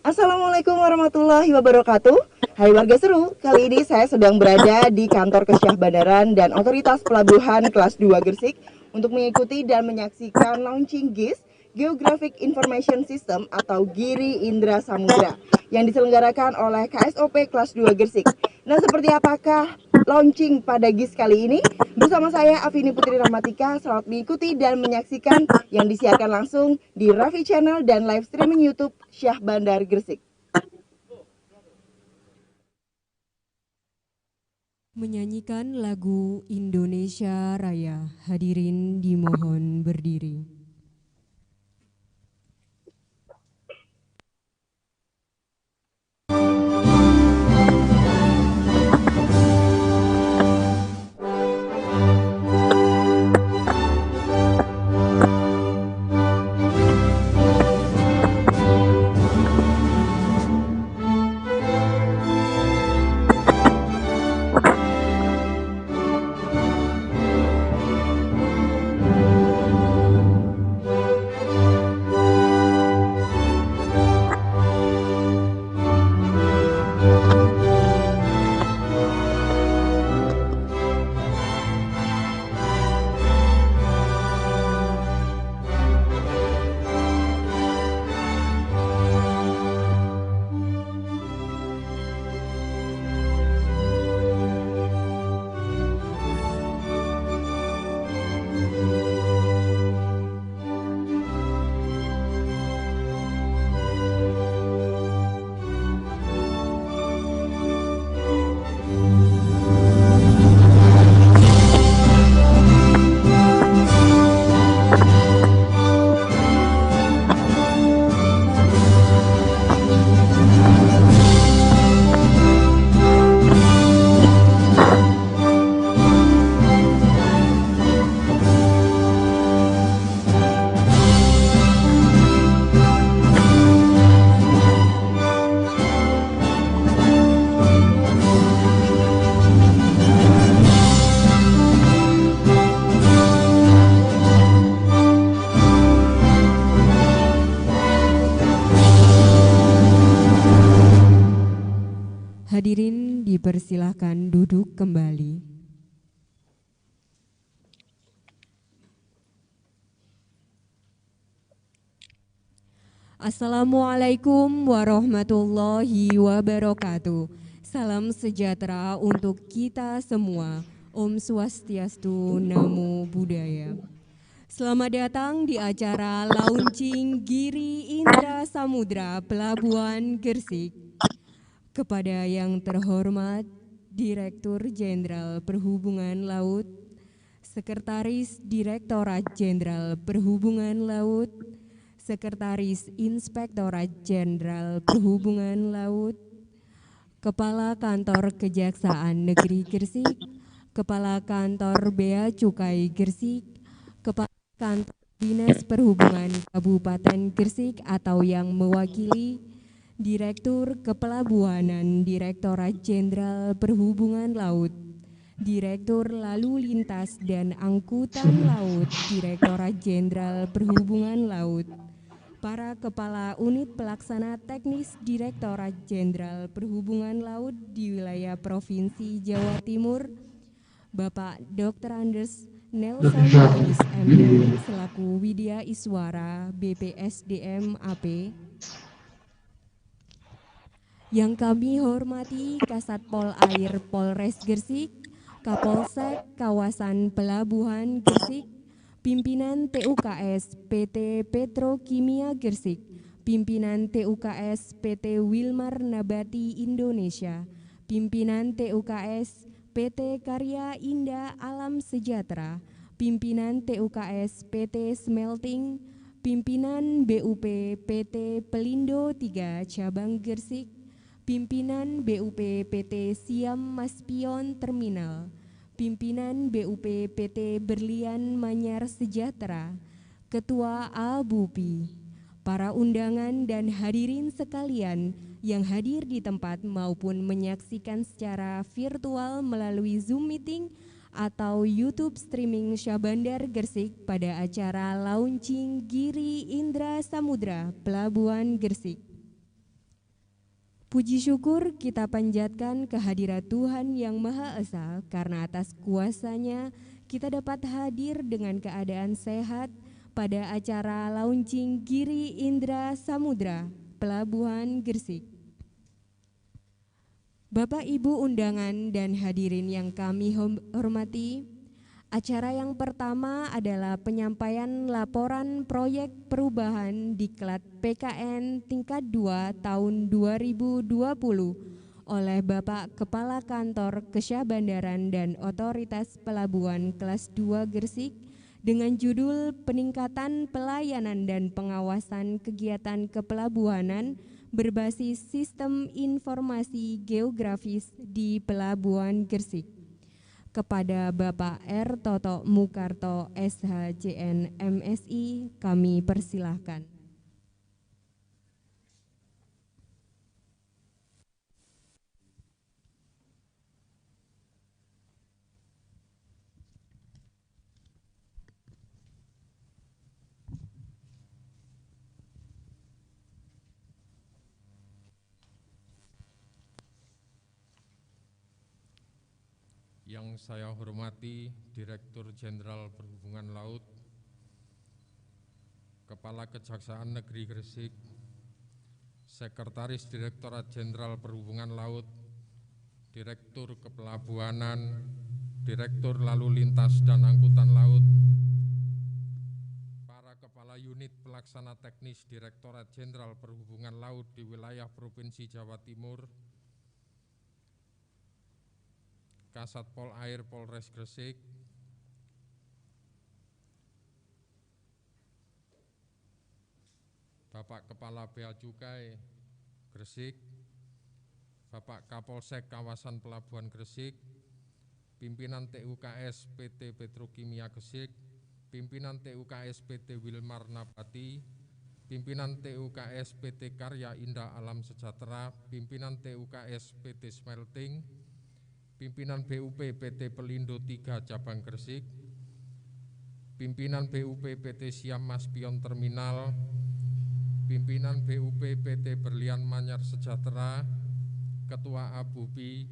Assalamualaikum warahmatullahi wabarakatuh. Hai warga seru, kali ini saya sedang berada di kantor Kesyah Bandaran dan Otoritas Pelabuhan kelas 2 Gresik untuk mengikuti dan menyaksikan launching GIS Geographic Information System atau GIRI Indra Samudra yang diselenggarakan oleh KSOP kelas 2 Gresik. Nah, seperti apakah launching pada GIS kali ini? Bersama saya Afini Putri Rahmatika, selamat mengikuti dan menyaksikan yang disiarkan langsung di Raffi Channel dan live streaming YouTube Syah Bandar Gresik. Menyanyikan lagu Indonesia Raya, hadirin dimohon berdiri. Hadirin dipersilahkan duduk kembali. Assalamualaikum warahmatullahi wabarakatuh. Salam sejahtera untuk kita semua. Om Swastiastu, Namo Buddhaya. Selamat datang di acara launching GIRI Indra Samudra Pelabuhan Gresik. Kepada yang terhormat Direktur Jenderal Perhubungan Laut, Sekretaris Direktorat Jenderal Perhubungan Laut, Sekretaris Inspektorat Jenderal Perhubungan Laut, Kepala Kantor Kejaksaan Negeri Gresik, Kepala Kantor Bea Cukai Gresik, Kepala Kantor Dinas Perhubungan Kabupaten Gresik atau yang mewakili, Direktur Kepelabuhanan Direktorat Jenderal Perhubungan Laut, Direktur Lalu Lintas dan Angkutan Laut Direktorat Jenderal Perhubungan Laut, para Kepala Unit Pelaksana Teknis Direktorat Jenderal Perhubungan Laut di wilayah Provinsi Jawa Timur, Bapak Dr. Andes Nelson Yunus MD selaku Widya Iswara BPSDM AP, yang kami hormati Kasat Pol Air Polres Gresik, Kapolsek Kawasan Pelabuhan Gresik, Pimpinan TUKS PT Petrokimia Gresik, Pimpinan TUKS PT Wilmar Nabati Indonesia, Pimpinan TUKS PT Karya Indah Alam Sejahtera, Pimpinan TUKS PT Smelting, Pimpinan BUP PT Pelindo 3 Cabang Gresik, Pimpinan BUP PT Siam Maspion Terminal, Pimpinan BUP PT Berlian Manyar Sejahtera, Ketua ABUPI, para undangan dan hadirin sekalian yang hadir di tempat maupun menyaksikan secara virtual melalui Zoom Meeting atau YouTube streaming Syahbandar Gresik pada acara launching Giri Indra Samudra Pelabuhan Gresik. Puji syukur kita panjatkan kehadirat Tuhan Yang Maha Esa karena atas kuasa-Nya kita dapat hadir dengan keadaan sehat pada acara launching Giri Indra Samudra Pelabuhan Gresik. Bapak Ibu undangan dan hadirin yang kami hormati, acara yang pertama adalah penyampaian laporan proyek perubahan Diklat PKN tingkat 2 tahun 2020 oleh Bapak Kepala Kantor Kesyahbandaran dan Otoritas Pelabuhan kelas 2 Gresik dengan judul Peningkatan Pelayanan dan Pengawasan Kegiatan Kepelabuhanan berbasis Sistem Informasi Geografis di Pelabuhan Gresik. Kepada Bapak R. Toto Mukarto SHJN MSI kami persilahkan. Yang saya hormati Direktur Jenderal Perhubungan Laut, Kepala Kejaksaan Negeri Gresik, Sekretaris Direktorat Jenderal Perhubungan Laut, Direktur Kepelabuhanan, Direktur Lalu Lintas dan Angkutan Laut, para Kepala Unit Pelaksana Teknis Direktorat Jenderal Perhubungan Laut di wilayah Provinsi Jawa Timur, Kasat Pol Air Polres Gresik, Bapak Kepala Bea Cukai Gresik, Bapak Kapolsek Kawasan Pelabuhan Gresik, Pimpinan TUKS PT Petrokimia Gresik, Pimpinan TUKS PT Wilmar Nabati, Pimpinan TUKS PT Karya Indah Alam Sejahtera, Pimpinan TUKS PT Smelting, Pimpinan BUP PT Pelindo 3 Cabang Gresik, Pimpinan BUP PT Siam Maspion Terminal, Pimpinan BUP PT Berlian Manyar Sejahtera, Ketua ABUPI,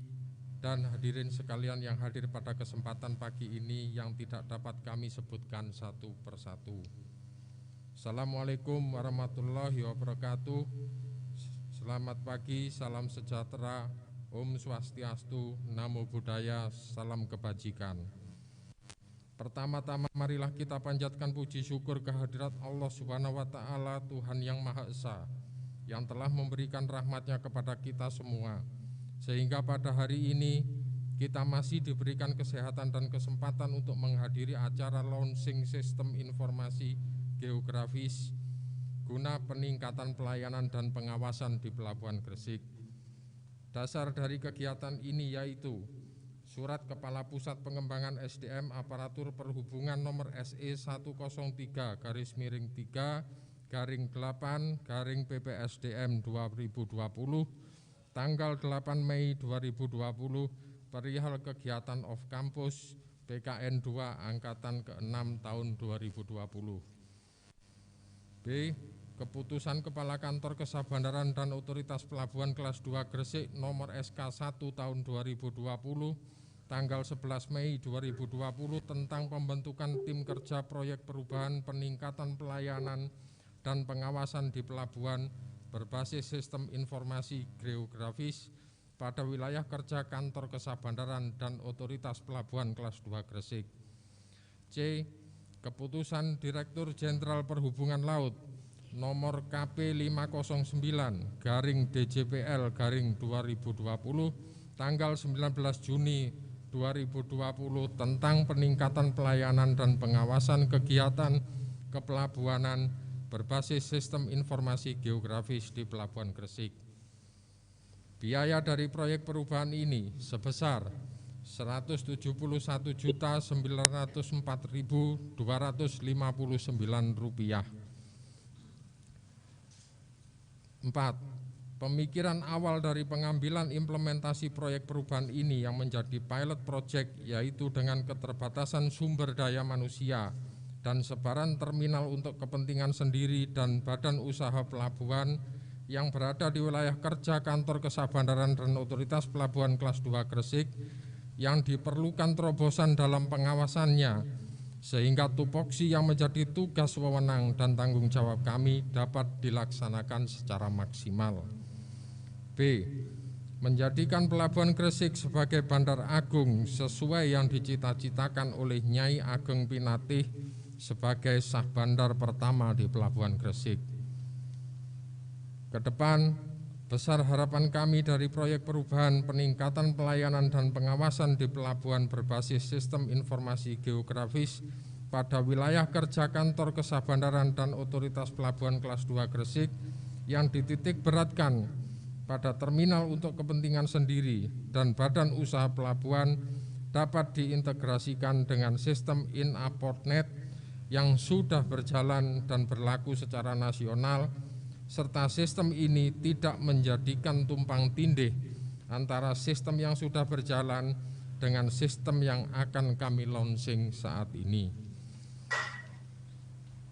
dan hadirin sekalian yang hadir pada kesempatan pagi ini yang tidak dapat kami sebutkan satu persatu. Assalamualaikum warahmatullahi wabarakatuh. Selamat pagi, salam sejahtera, Om Swastiastu, Namo Buddhaya, salam kebajikan. Pertama-tama marilah kita panjatkan puji syukur kehadirat Allah Subhanahu wa Ta'ala, Tuhan Yang Maha Esa, yang telah memberikan rahmat-Nya kepada kita semua, sehingga pada hari ini kita masih diberikan kesehatan dan kesempatan untuk menghadiri acara launching sistem informasi geografis guna peningkatan pelayanan dan pengawasan di Pelabuhan Gresik. Dasar dari kegiatan ini yaitu Surat Kepala Pusat Pengembangan SDM Aparatur Perhubungan nomor SE 103 /3/8 PPSDM 2020 tanggal 8 Mei 2020 perihal kegiatan off campus PKN 2 angkatan ke-6 tahun 2020. B. Keputusan Kepala Kantor Kesabandaran dan Otoritas Pelabuhan kelas 2 Gresik nomor SK 1 tahun 2020 tanggal 11 Mei 2020 tentang pembentukan tim kerja proyek perubahan peningkatan pelayanan dan pengawasan di pelabuhan berbasis sistem informasi geografis pada wilayah kerja Kantor Kesabandaran dan Otoritas Pelabuhan kelas 2 Gresik. C. Keputusan Direktur Jenderal Perhubungan Laut nomor KP 509/DJPL/2020 tanggal 19 Juni 2020 tentang peningkatan pelayanan dan pengawasan kegiatan kepelabuhanan berbasis sistem informasi geografis di Pelabuhan Gresik. Biaya dari proyek perubahan ini sebesar Rp171.904.259. 4. Pemikiran awal dari pengambilan implementasi proyek perubahan ini yang menjadi pilot project yaitu dengan keterbatasan sumber daya manusia dan sebaran terminal untuk kepentingan sendiri dan badan usaha pelabuhan yang berada di wilayah kerja Kantor Kesabandaran dan Otoritas Pelabuhan kelas 2 Gresik yang diperlukan terobosan dalam pengawasannya sehingga tupoksi yang menjadi tugas wewenang dan tanggung jawab kami dapat dilaksanakan secara maksimal. B. Menjadikan Pelabuhan Gresik sebagai bandar agung sesuai yang dicita-citakan oleh Nyai Ageng Pinatih sebagai sah bandar pertama di Pelabuhan Gresik. Kedepan, besar harapan kami dari proyek perubahan peningkatan pelayanan dan pengawasan di pelabuhan berbasis sistem informasi geografis pada wilayah kerja Kantor Kesabandaran dan Otoritas Pelabuhan kelas 2 Gresik yang dititik beratkan pada terminal untuk kepentingan sendiri dan badan usaha pelabuhan dapat diintegrasikan dengan sistem in-a-port-net yang sudah berjalan dan berlaku secara nasional, serta sistem ini tidak menjadikan tumpang tindih antara sistem yang sudah berjalan dengan sistem yang akan kami launching saat ini.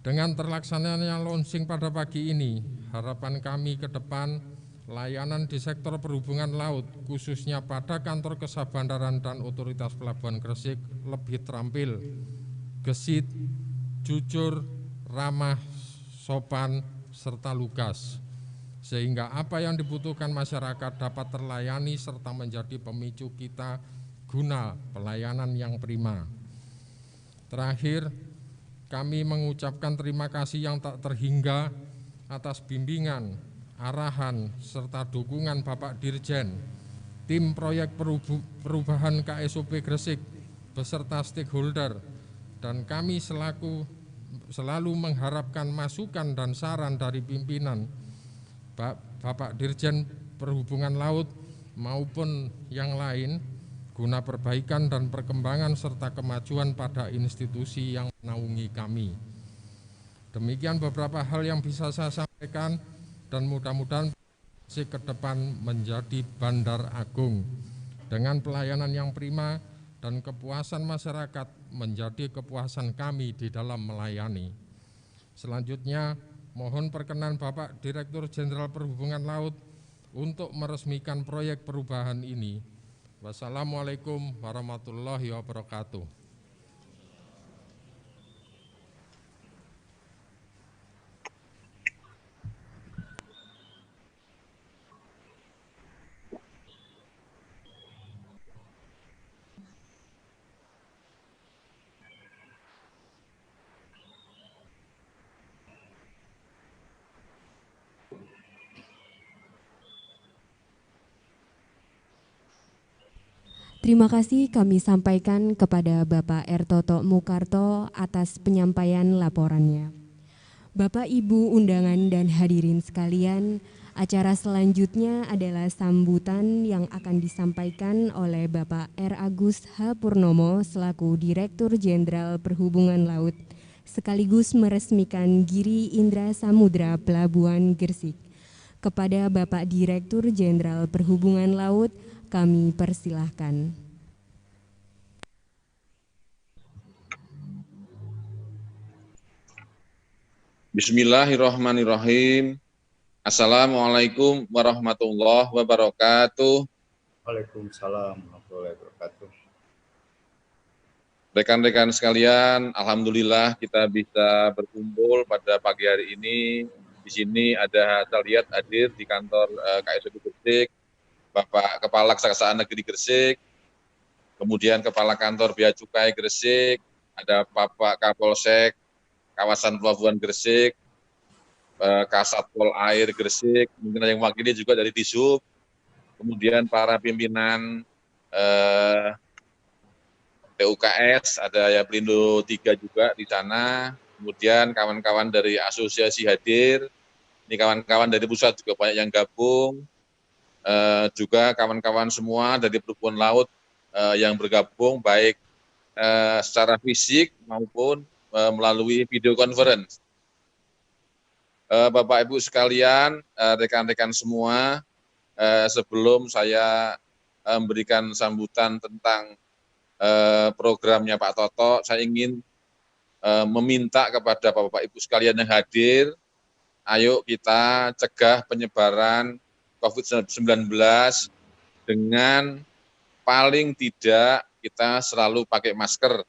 Dengan terlaksananya launching pada pagi ini, harapan kami ke depan layanan di sektor perhubungan laut, khususnya pada Kantor Kesabandaran dan Otoritas Pelabuhan Gresik lebih terampil, gesit, jujur, ramah, sopan, serta lugas, sehingga apa yang dibutuhkan masyarakat dapat terlayani serta menjadi pemicu kita guna pelayanan yang prima. Terakhir, kami mengucapkan terima kasih yang tak terhingga atas bimbingan, arahan, serta dukungan Bapak Dirjen, tim proyek perubahan KSOP Gresik, beserta stakeholder, dan kami selalu mengharapkan masukan dan saran dari pimpinan Bapak Dirjen Perhubungan Laut maupun yang lain guna perbaikan dan perkembangan serta kemajuan pada institusi yang menaungi kami. Demikian beberapa hal yang bisa saya sampaikan dan mudah-mudahan ke depan menjadi bandar agung dengan pelayanan yang prima dan kepuasan masyarakat menjadi kepuasan kami di dalam melayani. Selanjutnya, mohon perkenan Bapak Direktur Jenderal Perhubungan Laut untuk meresmikan proyek perubahan ini. Wassalamualaikum warahmatullahi wabarakatuh. Terima kasih kami sampaikan kepada Bapak Ertoto Mukarto atas penyampaian laporannya. Bapak, Ibu, undangan dan hadirin sekalian, acara selanjutnya adalah sambutan yang akan disampaikan oleh Bapak R. Agus H. Purnomo selaku Direktur Jenderal Perhubungan Laut, sekaligus meresmikan Giri Indra Samudra Pelabuhan Gresik. Kepada Bapak Direktur Jenderal Perhubungan Laut, kami persilahkan. Bismillahirrahmanirrahim. Assalamualaikum warahmatullahi wabarakatuh. Waalaikumsalam warahmatullahi wabarakatuh. Rekan-rekan sekalian, alhamdulillah kita bisa berkumpul pada pagi hari ini. Di sini saya lihat hadir di kantor KSOP Gresik, Bapak Kepala Kejaksaan Negeri Gresik, kemudian Kepala Kantor Bea Cukai Gresik, ada Bapak Kapolsek Kawasan Pelabuhan Gresik, Kasatpol Air Gresik, mungkin ada yang mewakili juga dari Dishub, kemudian para pimpinan TUKS, ada ya Pelindo 3 juga di sana, kemudian kawan-kawan dari asosiasi hadir, ini kawan-kawan dari pusat juga banyak yang gabung, juga kawan-kawan semua dari Perhubungan Laut yang bergabung baik secara fisik maupun melalui video conference. Bapak Ibu sekalian, rekan-rekan semua, sebelum saya memberikan sambutan tentang programnya Pak Toto, saya ingin meminta kepada Bapak Ibu sekalian yang hadir, ayo kita cegah penyebaran COVID-19 dengan paling tidak kita selalu pakai masker.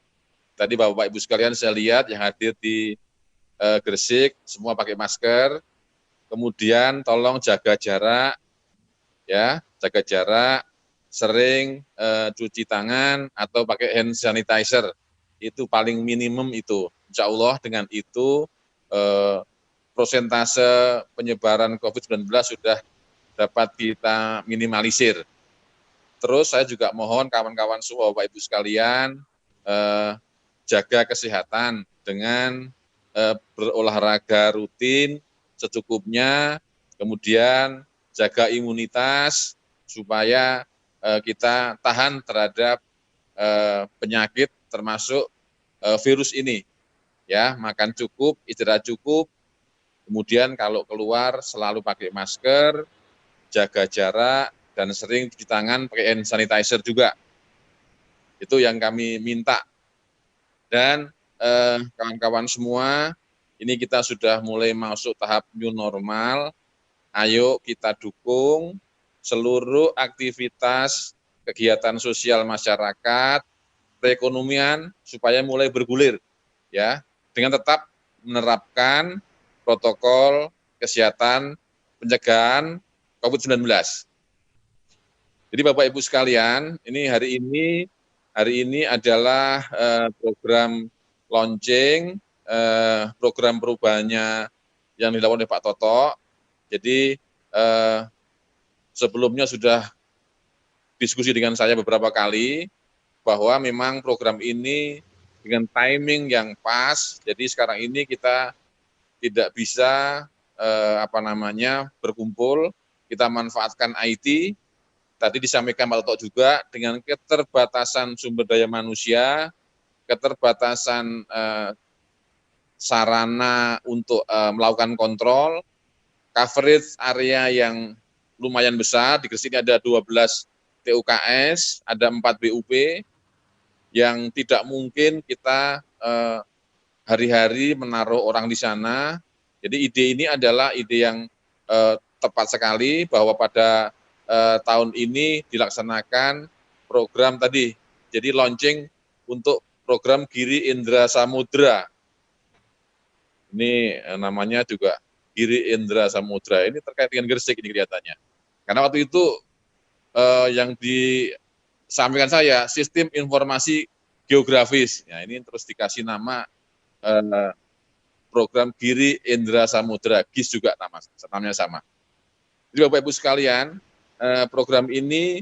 Tadi Bapak Ibu sekalian saya lihat yang hadir di Gresik semua pakai masker. Kemudian tolong jaga jarak, ya, jaga jarak, sering cuci tangan atau pakai hand sanitizer. Itu paling minimum itu. Insya Allah dengan itu prosentase penyebaran COVID-19 sudah dapat kita minimalisir. Terus saya juga mohon kawan-kawan semua Bapak Ibu sekalian jaga kesehatan dengan berolahraga rutin secukupnya, kemudian jaga imunitas supaya kita tahan terhadap penyakit termasuk virus ini. Ya, makan cukup, istirahat cukup, kemudian kalau keluar selalu pakai masker, jaga jarak, dan sering cuci tangan pakai hand sanitizer juga. Itu yang kami minta. Dan kawan-kawan semua, ini kita sudah mulai masuk tahap new normal. Ayo kita dukung seluruh aktivitas kegiatan sosial masyarakat, perekonomian supaya mulai bergulir, ya, dengan tetap menerapkan protokol kesehatan pencegahan COVID-19. Jadi Bapak Ibu sekalian, ini hari ini adalah program launching, program perubahannya yang dilakukan oleh Pak Toto. Jadi sebelumnya sudah diskusi dengan saya beberapa kali bahwa memang program ini dengan timing yang pas. Jadi sekarang ini kita tidak bisa berkumpul, kita manfaatkan IT. Tadi disampaikan Pak Toto juga dengan keterbatasan sumber daya manusia, keterbatasan sarana untuk melakukan kontrol, coverage area yang lumayan besar. Di Gresik ini ada 12 TUKS, ada 4 BUP, yang tidak mungkin kita hari-hari menaruh orang di sana. Jadi ide ini adalah ide yang tepat sekali bahwa pada tahun ini dilaksanakan program tadi. Jadi launching untuk program Giri Indra Samudra. Ini namanya juga Giri Indra Samudra. Ini terkait dengan Gresik ini kelihatannya. Karena waktu itu yang disampaikan saya sistem informasi geografis. Ya, ini terus dikasih nama program Giri Indra Samudra, GIS juga namanya sama. Jadi Bapak Ibu sekalian, program ini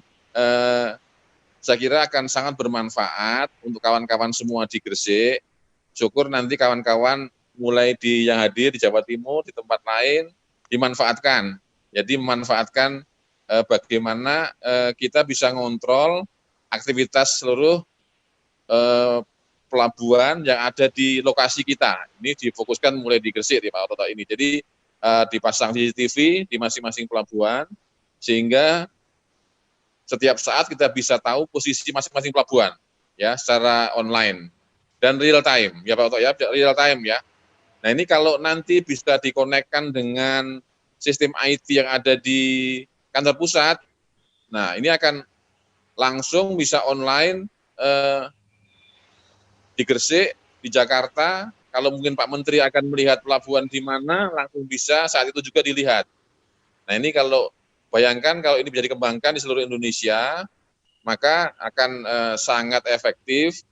saya kira akan sangat bermanfaat untuk kawan-kawan semua di Gresik. Syukur nanti kawan-kawan mulai yang hadir di Jawa Timur, di tempat lain, dimanfaatkan. Jadi memanfaatkan bagaimana kita bisa ngontrol aktivitas seluruh pelabuhan yang ada di lokasi kita. Ini difokuskan mulai di Gresik, Pak Toto ini. Jadi dipasang CCTV di masing-masing pelabuhan, sehingga setiap saat kita bisa tahu posisi masing-masing pelabuhan, ya, secara online dan real time, ya Pak Toto ya, real time ya. Nah ini kalau nanti bisa dikonekkan dengan sistem IT yang ada di kantor pusat, nah ini akan langsung bisa online di Gresik, di Jakarta. Kalau mungkin Pak Menteri akan melihat pelabuhan di mana, langsung bisa saat itu juga dilihat. Nah ini kalau bayangkan kalau ini bisa dikembangkan di seluruh Indonesia, maka akan sangat efektif.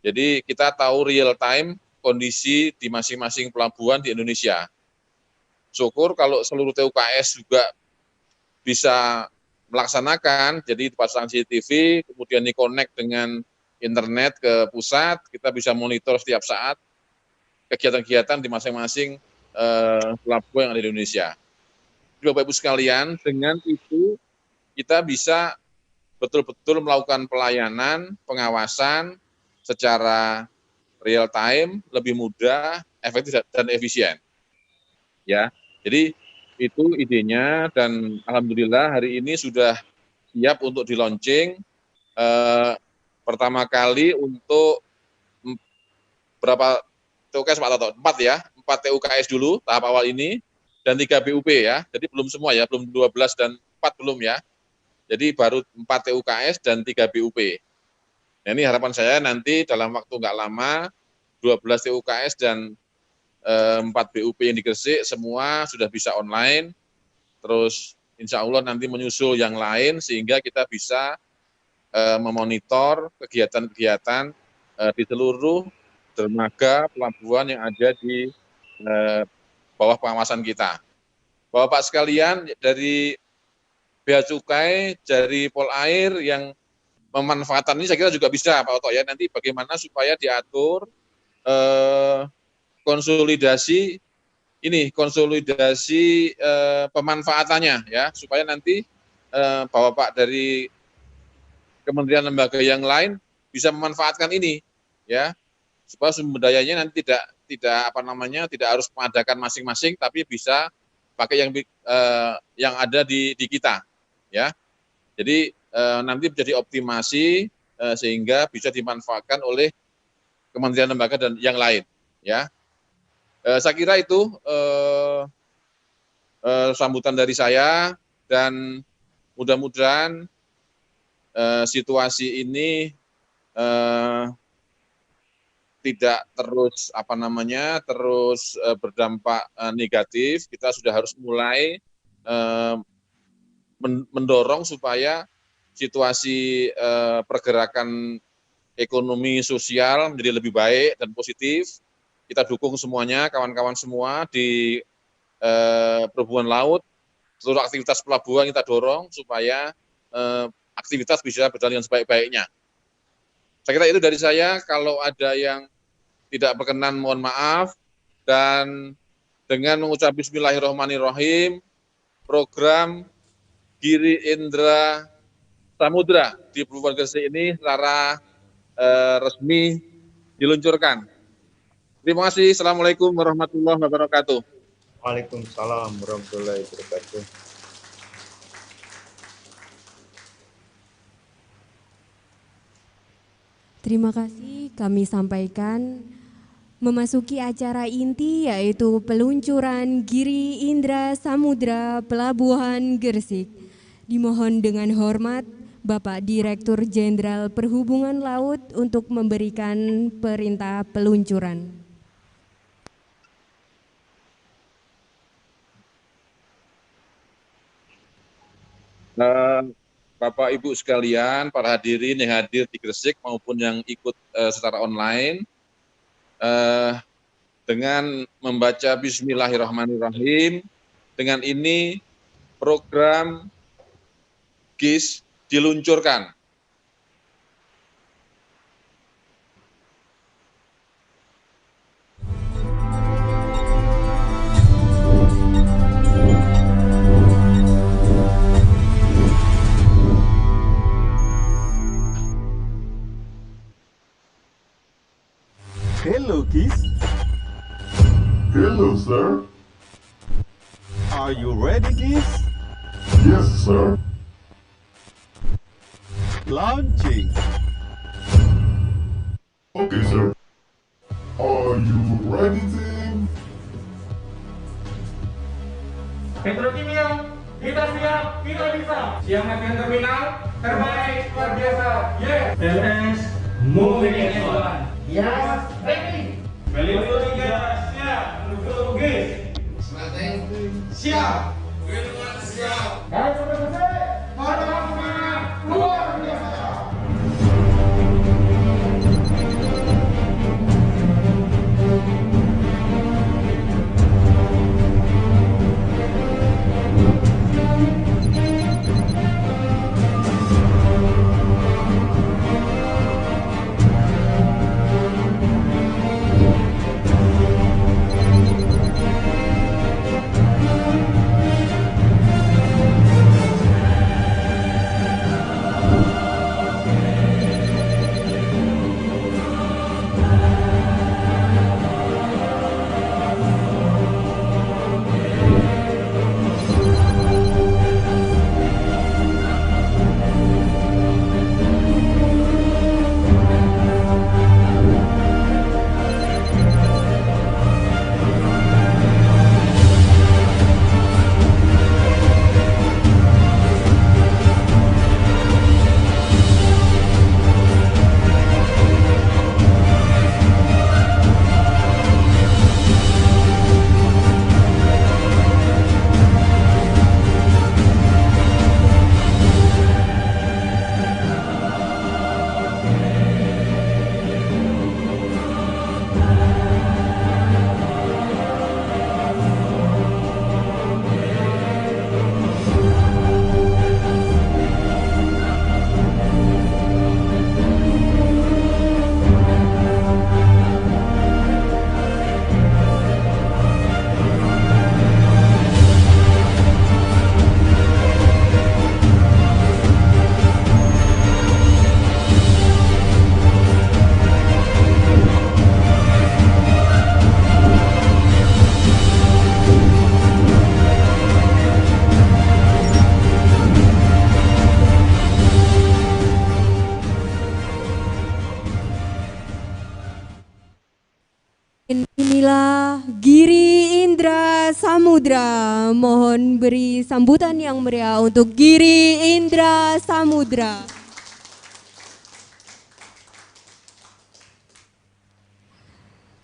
Jadi kita tahu real time kondisi di masing-masing pelabuhan di Indonesia. Syukur kalau seluruh TUKS juga bisa melaksanakan, jadi dipasang CCTV, kemudian di-connect dengan internet ke pusat, kita bisa monitor setiap saat kegiatan-kegiatan di masing-masing pelabuhan yang ada di Indonesia. Bapak-Ibu sekalian, dengan itu kita bisa betul-betul melakukan pelayanan, pengawasan secara real time, lebih mudah, efektif dan efisien. Ya, jadi itu idenya dan alhamdulillah hari ini sudah siap untuk di-launching pertama kali untuk berapa TUKS Pak Toto? 4 ya, 4 TUKS dulu tahap awal ini dan 3 BUP ya. Jadi belum semua ya, belum 12 dan 4 belum ya. Jadi baru 4 TUKS dan 3 BUP. Nah, ini harapan saya nanti dalam waktu nggak lama 12 TUKS dan 4 BUP yang di Gresik semua sudah bisa online. Terus insya Allah nanti menyusul yang lain sehingga kita bisa memonitor kegiatan-kegiatan di seluruh dermaga pelabuhan yang ada di bawah pengawasan kita. Bapak sekalian, dari Bea Cukai, dari Polair yang memanfaatkan ini saya kira juga bisa Pak Oto ya, nanti bagaimana supaya diatur konsolidasi pemanfaatannya ya, supaya nanti Bapak dari kementerian lembaga yang lain bisa memanfaatkan ini ya, supaya sumber dayanya nanti tidak harus mengadakan masing-masing, tapi bisa pakai yang ada di kita ya. Jadi nanti bisa dioptimasi sehingga bisa dimanfaatkan oleh kementerian lembaga dan yang lain ya. Saya kira itu sambutan dari saya, dan mudah-mudahan situasi ini tidak terus berdampak negatif. Kita sudah harus mulai mendorong supaya situasi pergerakan ekonomi sosial menjadi lebih baik dan positif. Kita dukung semuanya, kawan-kawan semua di perhubungan laut, seluruh aktivitas pelabuhan kita dorong supaya aktivitas bisa berjalan dengan sebaik-baiknya. Saya kira itu dari saya. Kalau ada yang tidak berkenan mohon maaf, dan dengan mengucap bismillahirrahmanirrahim, program Giri Indra Samudra di Pelabuhan Gresik ini secara resmi diluncurkan. Terima kasih. Assalamualaikum warahmatullahi wabarakatuh. Waalaikumsalam warahmatullahi wabarakatuh. Terima kasih kami sampaikan memasuki acara inti, yaitu peluncuran Giri Indra Samudra Pelabuhan Gresik. Dimohon dengan hormat Bapak Direktur Jenderal Perhubungan Laut untuk memberikan perintah peluncuran. Bapak Ibu sekalian, para hadirin yang hadir di Gresik maupun yang ikut secara online, dengan membaca bismillahirrahmanirrahim, dengan ini program GIS diluncurkan. Hello, kids. Hello, sir. Are you ready, kids? Yes, sir. Launching. Okay, sir. Are you ready, team? Petrokimia, kita siap, kita bisa. Siap latihan terminal, terbaik, luar biasa. Yes. LS, moving in one. Yes, ready. Beliau tiga, siap. Menuju guys. Siap. Wilman siap. Dan sudah selesai. Pada semangat, luar biasa. Inilah Giri Indra Samudra. Mohon beri sambutan yang meriah untuk Giri Indra Samudra.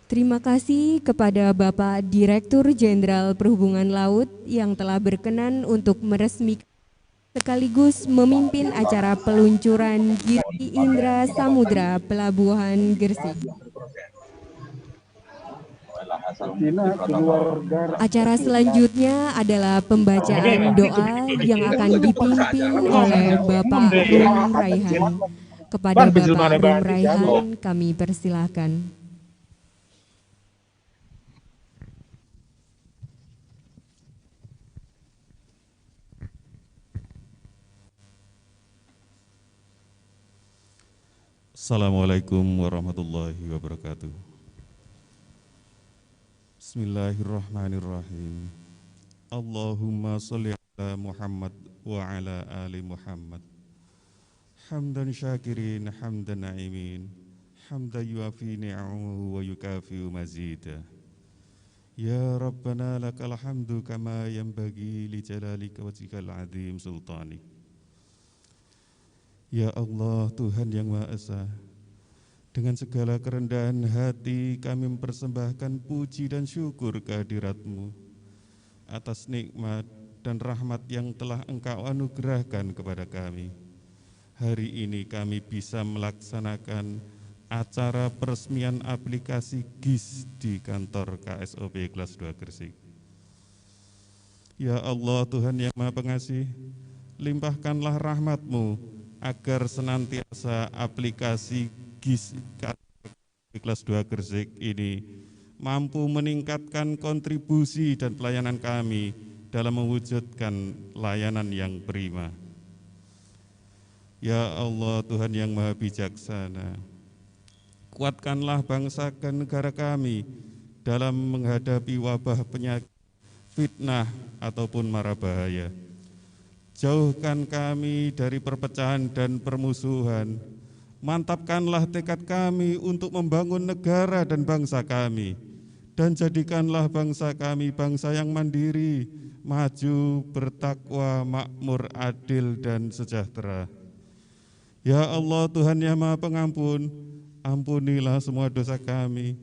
Terima kasih kepada Bapak Direktur Jenderal Perhubungan Laut yang telah berkenan untuk meresmikan sekaligus memimpin acara peluncuran Giri Indra Samudra Pelabuhan Gresik. Acara selanjutnya adalah pembacaan doa yang akan dipimpin oleh Bapak Rum Raihan. Kepada Bapak Rum Raihan kami persilahkan. Assalamualaikum warahmatullahi wabarakatuh. Bismillahirrahmanirrahim. Allahumma sholli ala Muhammad wa ala ali Muhammad. Hamdan syakirin, hamdan na'imin, hamdan yuafi ni'amahu wa yukafi'u mazida. Ya Rabbana lakal hamdu kama yanbaghi li jalalika wajhikal azim sultanik. Ya Allah, Tuhan yang Maha Esa, dengan segala kerendahan hati kami mempersembahkan puji dan syukur kehadirat-Mu atas nikmat dan rahmat yang telah Engkau anugerahkan kepada kami. Hari ini kami bisa melaksanakan acara peresmian aplikasi GIS di kantor KSOP kelas 2 Gresik. Ya Allah, Tuhan yang Maha Pengasih, limpahkanlah rahmat-Mu agar senantiasa aplikasi GIS kelas 2 Gresik ini mampu meningkatkan kontribusi dan pelayanan kami dalam mewujudkan layanan yang prima. Ya Allah, Tuhan yang Maha Bijaksana, Kuatkanlah bangsa dan negara kami dalam menghadapi wabah penyakit, fitnah ataupun mara bahaya. Jauhkan kami dari perpecahan dan permusuhan. Mantapkanlah tekad kami untuk membangun negara dan bangsa kami. Dan jadikanlah bangsa kami bangsa yang mandiri, maju, bertakwa, makmur, adil, dan sejahtera. Ya Allah, Tuhan yang Maha Pengampun, ampunilah semua dosa kami,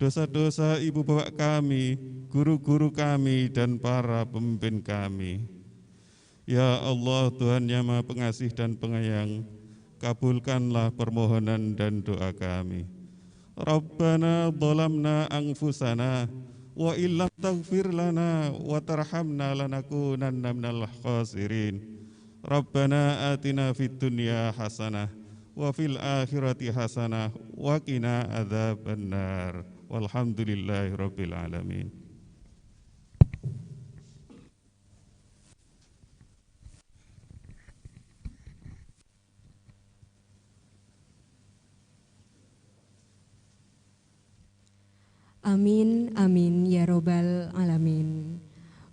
dosa-dosa ibu bapak kami, guru-guru kami, dan para pemimpin kami. Ya Allah, Tuhan yang Maha Pengasih dan Penyayang, kabulkanlah permohonan dan doa kami. Rabbana dhalamna anfusana wa illam taghfir lana wa tarhamna lanakunanna minal khasirin. Rabbana atina fid dunya hasanah wa fil akhirati hasanah wa qina adzabannar. Walhamdulillahirabbil alamin. Amin, amin, ya robbal alamin.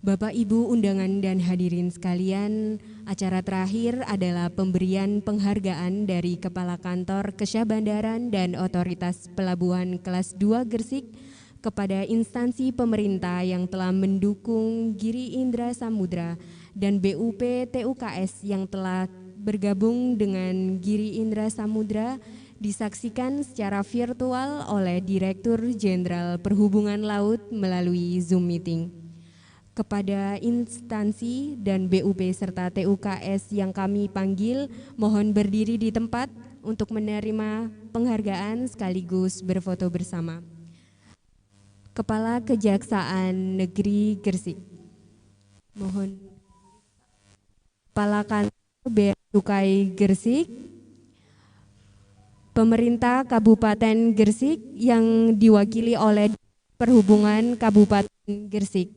Bapak, Ibu, undangan dan hadirin sekalian, acara terakhir adalah pemberian penghargaan dari Kepala Kantor Kesyah Bandaran dan Otoritas Pelabuhan Kelas 2 Gresik kepada instansi pemerintah yang telah mendukung Giri Indra Samudra dan BUP TUKS yang telah bergabung dengan Giri Indra Samudra disaksikan secara virtual oleh Direktur Jenderal Perhubungan Laut melalui Zoom meeting. Kepada instansi dan BUP serta TUKS yang kami panggil, mohon berdiri di tempat untuk menerima penghargaan sekaligus berfoto bersama. Kepala Kejaksaan Negeri Gresik. Mohon. Kepala Kantor Bea Cukai Gresik. Pemerintah Kabupaten Gresik yang diwakili oleh Perhubungan Kabupaten Gresik.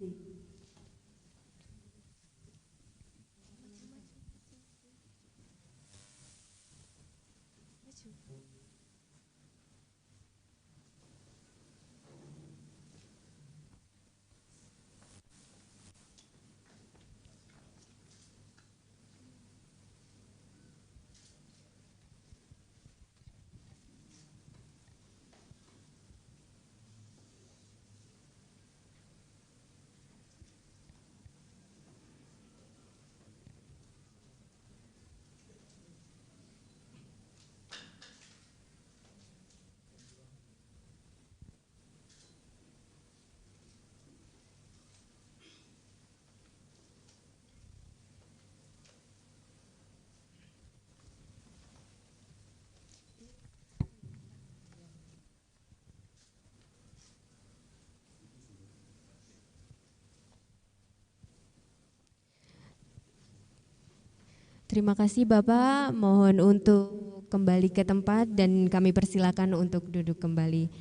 Terima kasih Bapak, mohon untuk kembali ke tempat dan kami persilakan untuk duduk kembali.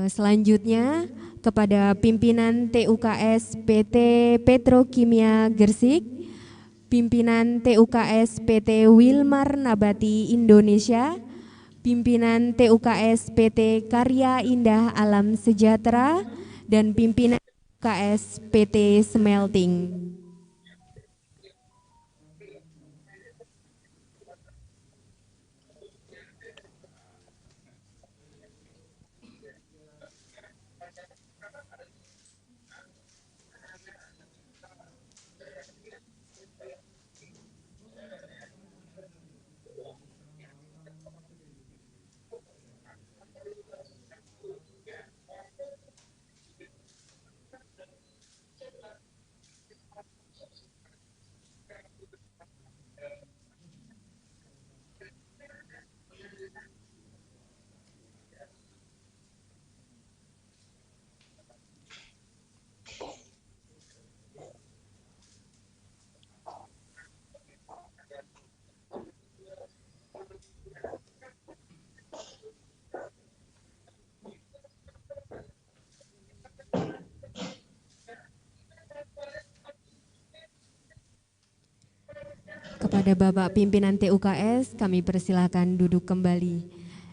Selanjutnya kepada pimpinan TUKS PT Petrokimia Gresik, pimpinan TUKS PT Wilmar Nabati Indonesia, pimpinan TUKS PT Karya Indah Alam Sejahtera, dan pimpinan TUKS PT Smelting. Kepada Bapak pimpinan TUKS, kami persilakan duduk kembali.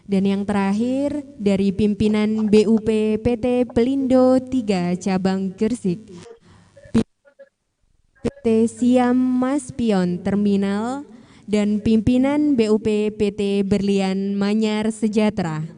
Dan yang terakhir dari pimpinan BUP PT Pelindo 3 Cabang Gresik, PT Siam Mas Pion Terminal, dan pimpinan BUP PT Berlian Manyar Sejahtera.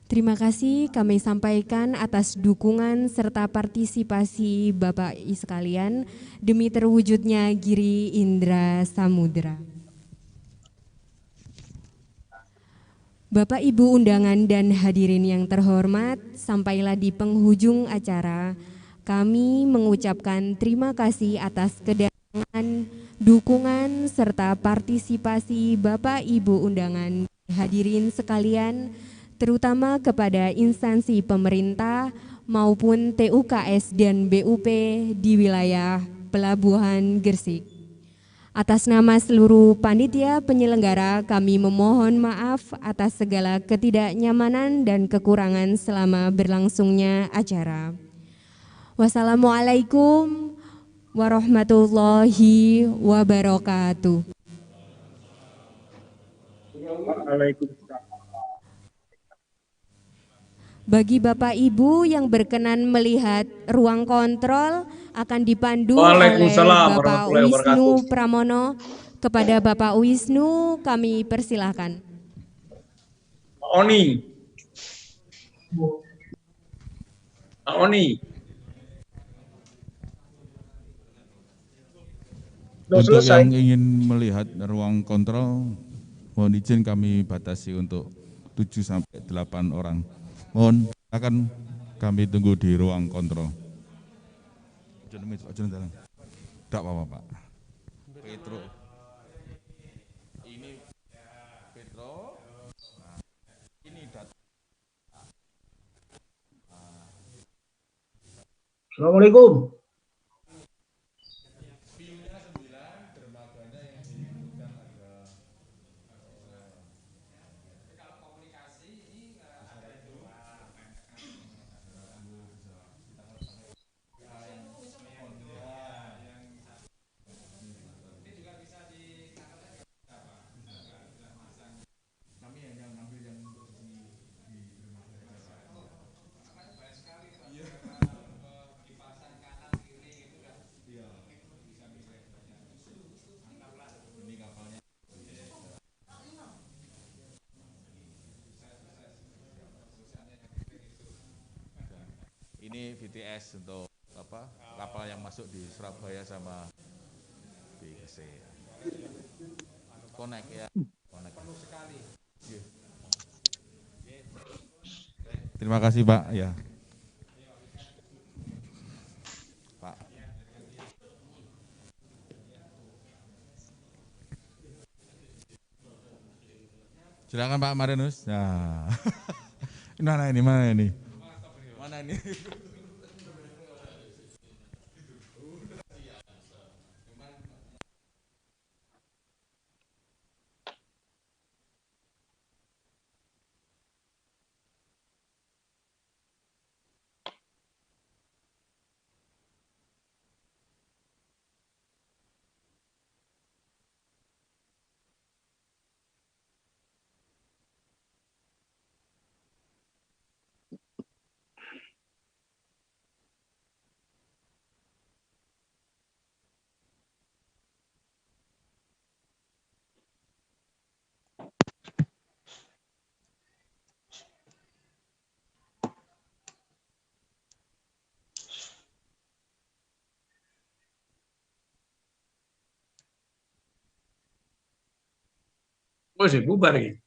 Terima kasih kami sampaikan atas dukungan serta partisipasi Bapak Ibu sekalian demi terwujudnya Giri Indra Samudra. Bapak Ibu undangan dan hadirin yang terhormat, sampailah di penghujung acara. Kami mengucapkan terima kasih atas kedatangan, dukungan serta partisipasi Bapak Ibu undangan hadirin sekalian, terutama kepada instansi pemerintah maupun TUKS dan BUP di wilayah Pelabuhan Gresik. Atas nama seluruh panitia penyelenggara, kami memohon maaf atas segala ketidaknyamanan dan kekurangan selama berlangsungnya acara. Wassalamualaikum warahmatullahi wabarakatuh. Bagi Bapak Ibu yang berkenan melihat ruang kontrol akan dipandu oleh Bapak Wisnu Pramono. Kepada Bapak Wisnu kami persilahkan. Oni. Untuk yang ingin melihat ruang kontrol, mohon izin kami batasi untuk 7 sampai 8 orang. Mohon akan kami tunggu di ruang kontrol. Tidak apa-apa Pak. Petro. Ini Petro. Ini data. Assalamualaikum. Ini VTS untuk apa kapal yang masuk di Surabaya sama BC. Connect ya. Connect. Terima kasih Pak ya. Pak. Silakan Pak Marinus. Nah. Mana ini? Mana ini? Oh, sih bubar gitu.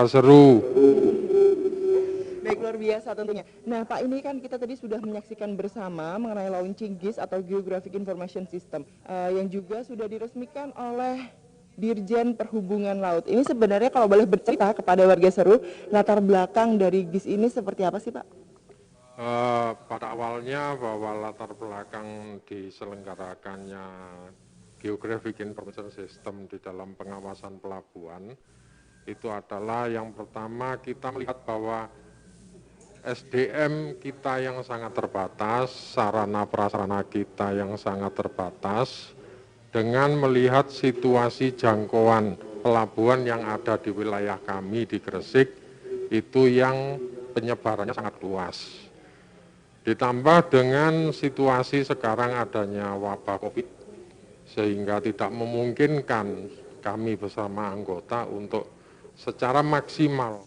Seru. Baik, luar biasa tentunya. Nah Pak, ini kan kita tadi sudah menyaksikan bersama mengenai launching GIS atau Geographic Information System yang juga sudah diresmikan oleh Dirjen Perhubungan Laut. Ini sebenarnya kalau boleh bercerita kepada warga Seru, latar belakang dari GIS ini seperti apa sih Pak? Pada awalnya bahwa latar belakang diselenggarakannya Geographic Information System di dalam pengawasan pelabuhan itu adalah yang pertama kita melihat bahwa SDM kita yang sangat terbatas, sarana prasarana kita yang sangat terbatas, dengan melihat situasi jangkauan pelabuhan yang ada di wilayah kami di Gresik itu yang penyebarannya sangat luas. Ditambah dengan situasi sekarang adanya wabah COVID, sehingga tidak memungkinkan kami bersama anggota untuk secara maksimal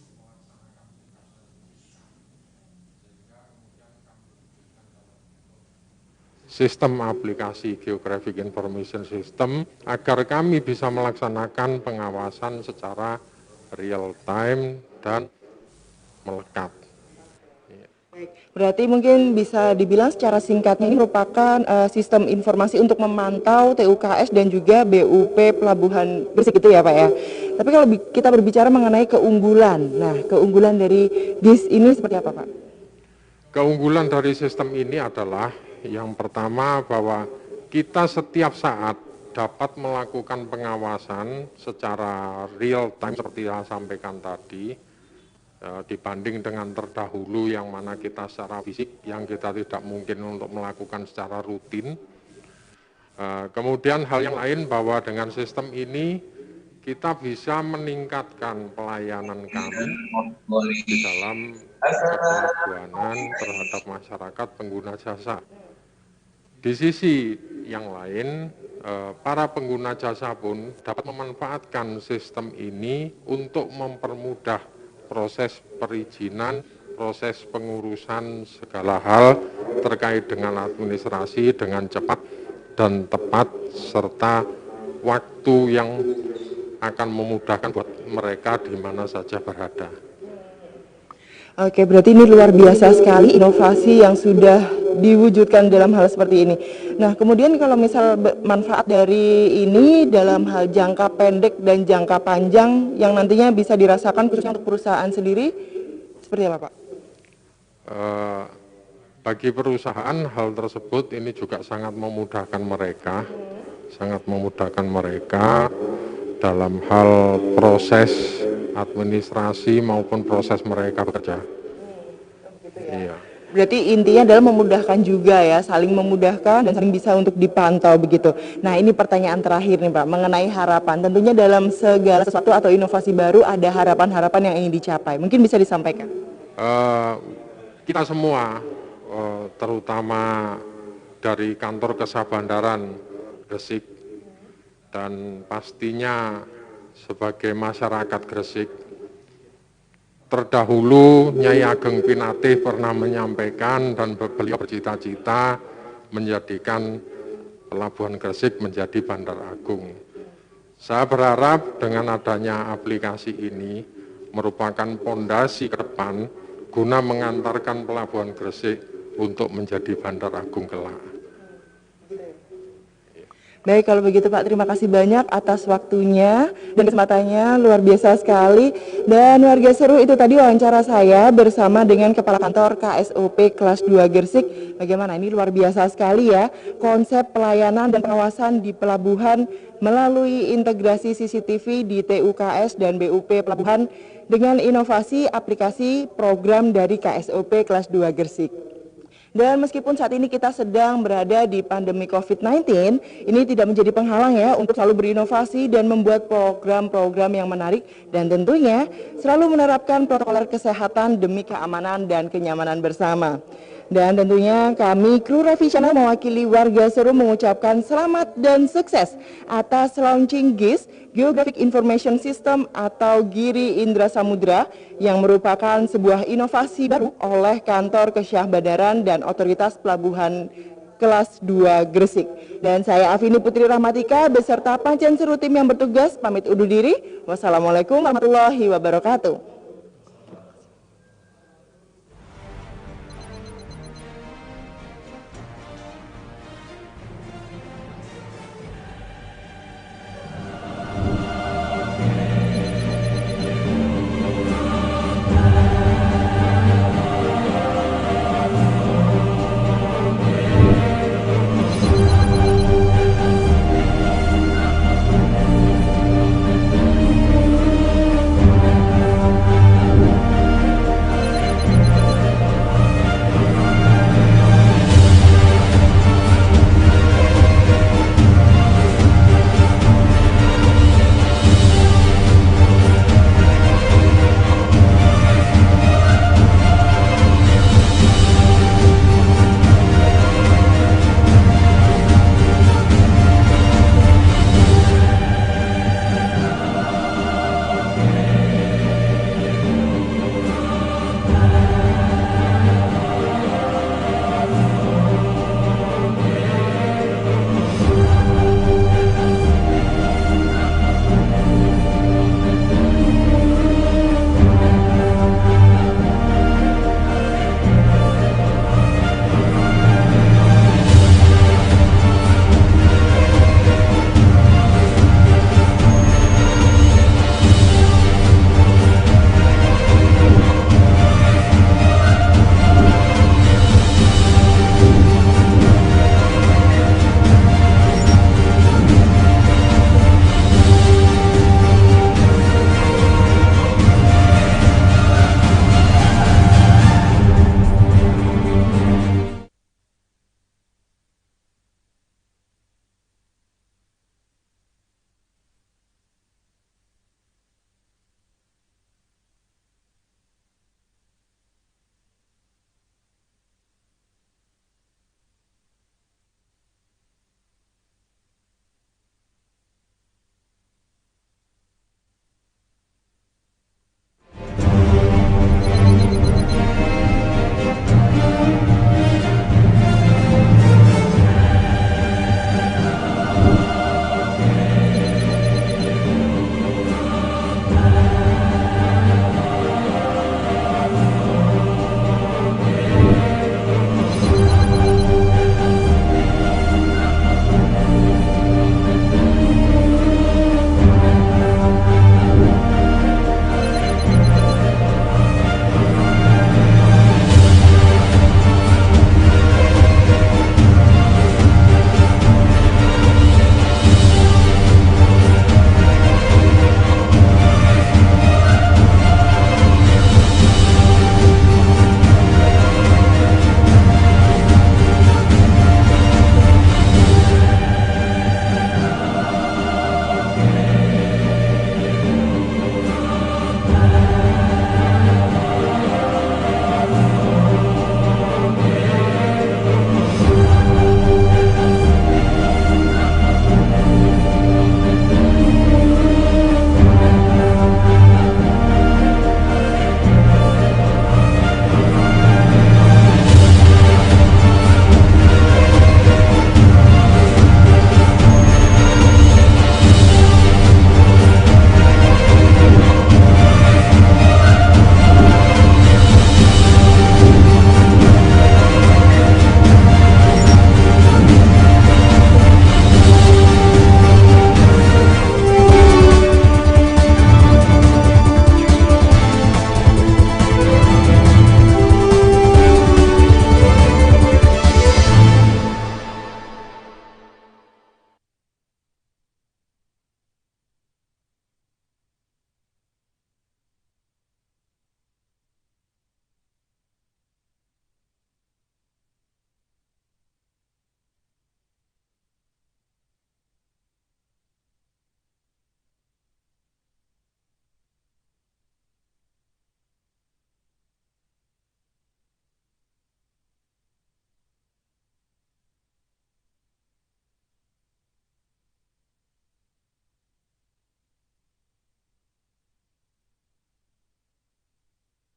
sistem aplikasi Geographic Information System agar kami bisa melaksanakan pengawasan secara real time dan melekat. Berarti mungkin bisa dibilang secara singkatnya ini merupakan sistem informasi untuk memantau TUKS dan juga BUP Pelabuhan Gresik itu ya Pak ya. Tapi kalau kita berbicara mengenai keunggulan, nah keunggulan dari GIS ini seperti apa Pak? Keunggulan dari sistem ini adalah yang pertama bahwa kita setiap saat dapat melakukan pengawasan secara real time seperti yang saya sampaikan tadi. Dibanding dengan terdahulu yang mana kita secara fisik yang kita tidak mungkin untuk melakukan secara rutin. Kemudian hal yang lain bahwa dengan sistem ini kita bisa meningkatkan pelayanan kami di dalam kepelabuhanan terhadap masyarakat pengguna jasa. Di sisi yang lain, para pengguna jasa pun dapat memanfaatkan sistem ini untuk mempermudah proses perizinan, proses pengurusan segala hal terkait dengan administrasi dengan cepat dan tepat, serta waktu yang akan memudahkan buat mereka di mana saja berada. Oke, berarti ini luar biasa sekali inovasi yang sudah diwujudkan dalam hal seperti ini. Nah, kemudian kalau misal manfaat dari ini dalam hal jangka pendek dan jangka panjang yang nantinya bisa dirasakan khususnya untuk perusahaan sendiri, seperti apa Pak? Bagi perusahaan hal tersebut ini juga sangat memudahkan mereka, dalam hal proses administrasi maupun proses mereka bekerja. Iya. Berarti intinya adalah memudahkan juga ya, saling memudahkan dan saling bisa untuk dipantau begitu. Nah ini pertanyaan terakhir nih Pak, mengenai harapan. Tentunya dalam segala sesuatu atau inovasi baru ada harapan-harapan yang ingin dicapai. Mungkin bisa disampaikan. Kita semua, terutama dari kantor Kesah Bandaran Gresik dan pastinya sebagai masyarakat Gresik, terdahulu Nyai Ageng Pinatih pernah menyampaikan dan beliau bercita-cita menjadikan Pelabuhan Gresik menjadi Bandar Agung. Saya berharap dengan adanya aplikasi ini merupakan pondasi ke depan guna mengantarkan Pelabuhan Gresik untuk menjadi Bandar Agung kelak. Baik, kalau begitu Pak, terima kasih banyak atas waktunya dan kesempatannya, luar biasa sekali. Dan warga Seru, itu tadi wawancara saya bersama dengan Kepala Kantor KSOP Kelas 2 Gresik. Bagaimana, ini luar biasa sekali ya, konsep pelayanan dan pengawasan di pelabuhan melalui integrasi CCTV di TUKS dan BUP Pelabuhan dengan inovasi aplikasi program dari KSOP Kelas 2 Gresik. Dan meskipun saat ini kita sedang berada di pandemi COVID-19, ini tidak menjadi penghalang ya untuk selalu berinovasi dan membuat program-program yang menarik dan tentunya selalu menerapkan protokol kesehatan demi keamanan dan kenyamanan bersama. Dan tentunya kami kru Raffi Channel mewakili warga Seru mengucapkan selamat dan sukses atas launching GIS, Geographic Information System atau GIRI Indra Samudra yang merupakan sebuah inovasi baru oleh Kantor Kesyah Bandaran dan Otoritas Pelabuhan kelas 2 Gresik. Dan saya Afini Putri Rahmatika beserta Pancen Seru tim yang bertugas pamit undur diri. Wassalamualaikum warahmatullahi wabarakatuh.